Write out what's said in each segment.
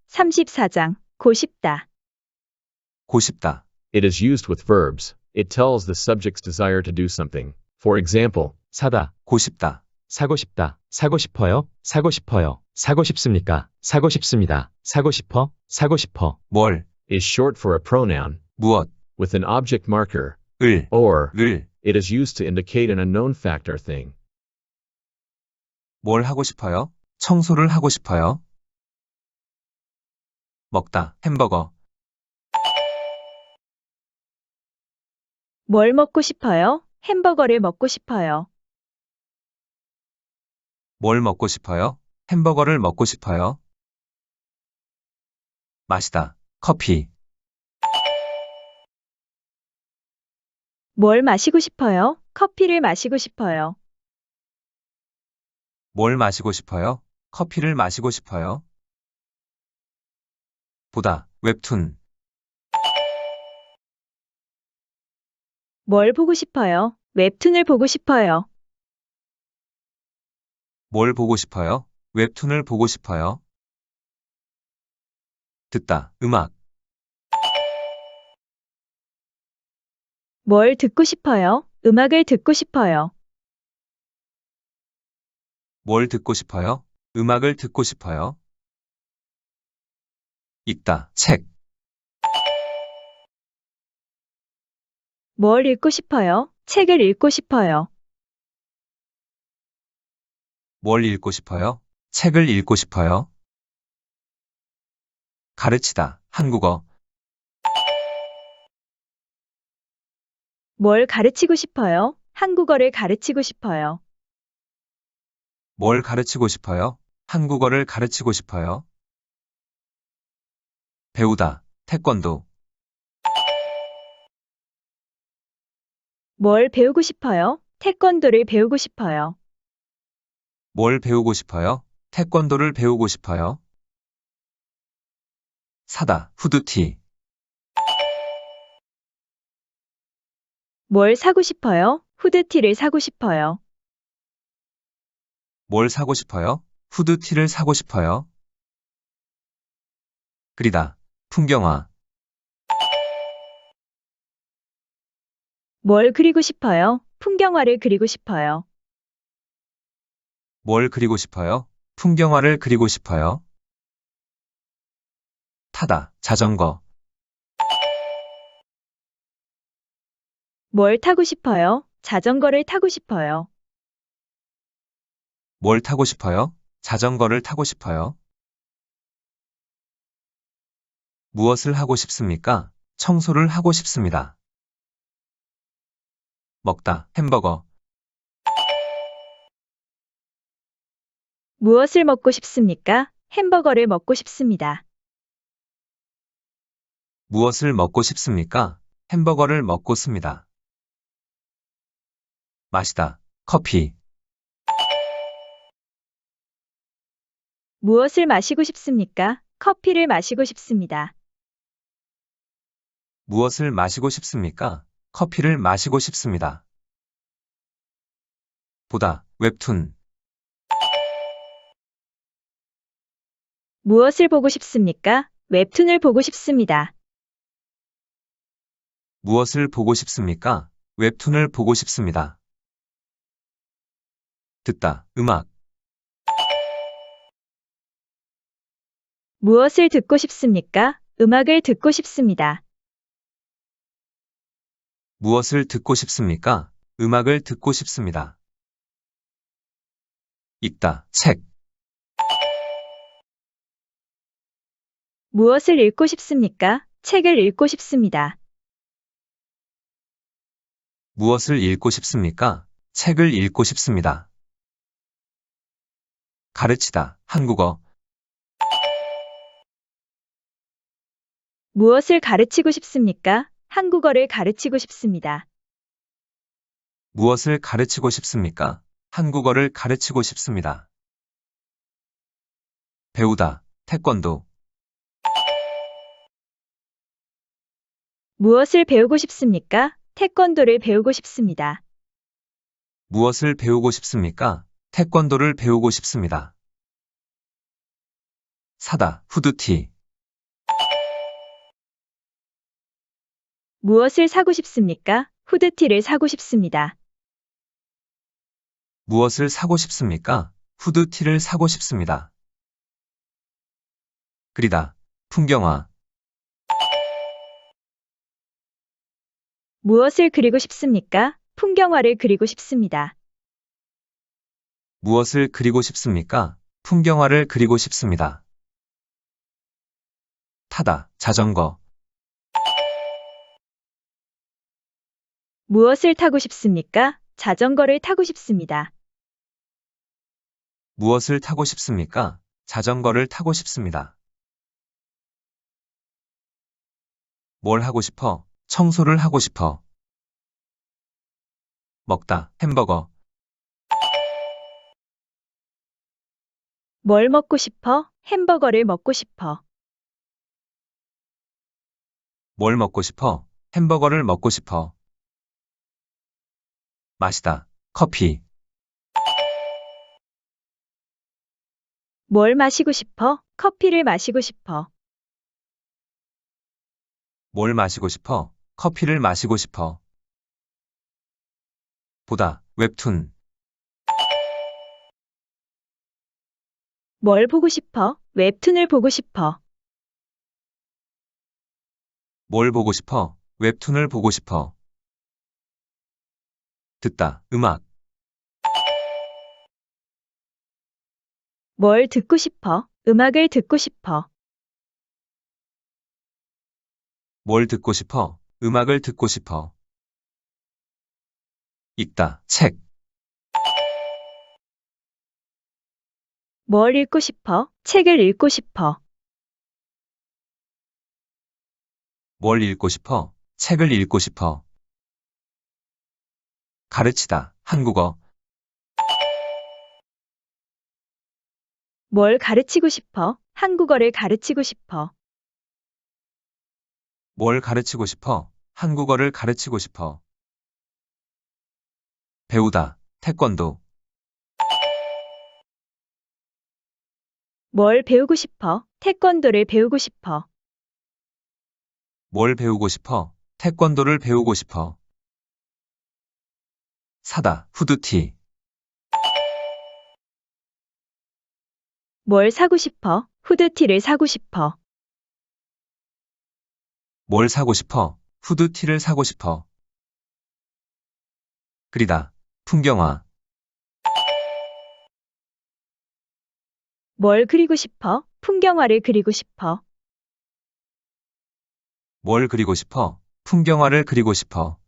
34장 고싶다. 고싶다. It is used with verbs. It tells the subject's desire to do something. For example, 사다. 고싶다. 사고 싶다. 사고 싶어요. 사고 싶어요. 사고 싶습니까? 사고 싶습니다. 사고 싶어. 사고 싶어. 뭘. is short for a pronoun 무엇. with an object marker, 을. or 를. it is used to indicate an unknown fact or thing. 뭘 하고 싶어요? 청소를 하고 싶어요. 먹다. 햄버거. 뭘 먹고 싶어요? 햄버거를 먹고 싶어요. 뭘 먹고 싶어요? 햄버거를 먹고 싶어요. 마시다. 커피. 뭘 마시고 싶어요? 커피를 마시고 싶어요. 뭘 마시고 싶어요? 커피를 마시고 싶어요. 보다. 웹툰. 뭘 보고 싶어요? 웹툰을 보고 싶어요. 뭘 보고 싶어요? 웹툰을 보고 싶어요. 듣다. 음악. 뭘 듣고 싶어요? 음악을 듣고 싶어요. 뭘 듣고 싶어요? 음악을 듣고 싶어요. 읽다. 책. 뭘 읽고 싶어요? 책을 읽고 싶어요. 뭘 읽고 싶어요? 책을 읽고 싶어요. 가르치다. 한국어. 뭘 가르치고 싶어요? 한국어를 가르치고 싶어요. 뭘 가르치고 싶어요? 한국어를 가르치고 싶어요. 배우다. 태권도. 뭘 배우고 싶어요? 태권도를 배우고 싶어요. 뭘 배우고 싶어요? 태권도를 배우고 싶어요. 사다. 후드티. 뭘 사고 싶어요? 후드티를 사고 싶어요. 뭘 사고 싶어요? 후드티를 사고 싶어요. 그리다. 풍경화. 뭘 그리고 싶어요? 풍경화를 그리고 싶어요. 뭘 그리고 싶어요? 풍경화를 그리고 싶어요. 타다. 자전거. 뭘 타고 싶어요? 자전거를 타고 싶어요. 뭘 타고 싶어요? 자전거를 타고 싶어요. 무엇을 하고 싶습니까? 청소를 하고 싶습니다. 먹다. 햄버거. 무엇을 먹고 싶습니까? 햄버거를 먹고 싶습니다. 무엇을 먹고 싶습니까? 햄버거를 먹고 습니다. 마시다. 커피. 무엇을 마시고 싶습니까? 커피를 마시고 싶습니다. 무엇을 마시고 싶습니까? 커피를 마시고 싶습니다. 보다. 웹툰. 무엇을 보고 싶습니까? 웹툰을 보고 싶습니다. 무엇을 보고 싶습니까? 웹툰을 보고 싶습니다. 듣다. 음악. 무엇을 듣고 싶습니까? 음악을 듣고 싶습니다. 무엇을 듣고 싶습니까? 음악을 듣고 싶습니다. 읽다. 책. 무엇을 읽고 싶습니까? 책을 읽고 싶습니다. 무엇을 읽고 싶습니까? 책을 읽고 싶습니다. 가르치다. 한국어. 무엇을 가르치고 싶습니까? 한국어를 가르치고 싶습니다. 무엇을 가르치고 싶습니까? 한국어를 가르치고 싶습니다. 배우다. 태권도. 무엇을 배우고 싶습니까? 태권도를 배우고 싶습니다. 무엇을 배우고 싶습니까? 태권도를 배우고 싶습니다. 사다, 후드티. 무엇을 사고 싶습니까? 후드티를 사고 싶습니다. 무엇을 사고 싶습니까? 후드티를 사고 싶습니다. 그리다, 풍경화. 무엇을 그리고 싶습니까? 풍경화를 그리고 싶습니다. 무엇을 그리고 싶습니까? 풍경화를 그리고 싶습니다. 타다, 자전거. 무엇을 타고 싶습니까? 자전거를 타고 싶습니다. 무엇을 타고 싶습니까? 자전거를 타고 싶습니다. 뭘 하고 싶어? 청소를 하고 싶어. 먹다, 햄버거. 뭘 먹고 싶어? 햄버거를 먹고 싶어. 뭘 먹고 싶어? 햄버거를 먹고 싶어. 마시다, 커피. 뭘 마시고 싶어? 커피를 마시고 싶어. 뭘 마시고 싶어? 커피를 마시고 싶어. 보다, 웹툰. 뭘 보고 싶어? 웹툰을 보고 싶어. 뭘 보고 싶어? 웹툰을 보고 싶어. 듣다, 음악. 뭘 듣고 싶어? 음악을 듣고 싶어. 뭘 듣고 싶어? 음악을 듣고 싶어. 읽다, 책. 뭘 읽고 싶어? 책을 읽고 싶어. 뭘 읽고 싶어? 책을 읽고 싶어. 가르치다, 한국어. 뭘 가르치고 싶어? 한국어를 가르치고 싶어. 뭘 가르치고 싶어? 한국어를 가르치고 싶어. 배우다, 태권도. 뭘 배우고 싶어? 태권도를 배우고 싶어. 뭘 배우고 싶어? 태권도를 배우고 싶어. 사다, 후드티. 뭘 사고 싶어? 후드티를 사고 싶어. 뭘 사고 싶어? 후드티를 사고 싶어. 그리다, 풍경화. 뭘 그리고 싶어? 풍경화를 그리고 싶어. 뭘 그리고 싶어? 풍경화를 그리고 싶어.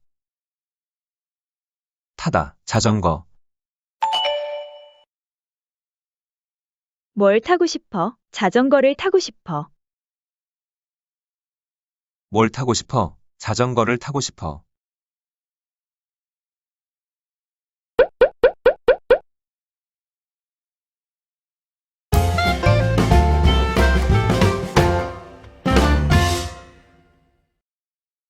타다, 자전거. 뭘 타고 싶어? 자전거를 타고 싶어. 뭘 타고 싶어? 자전거를 타고 싶어.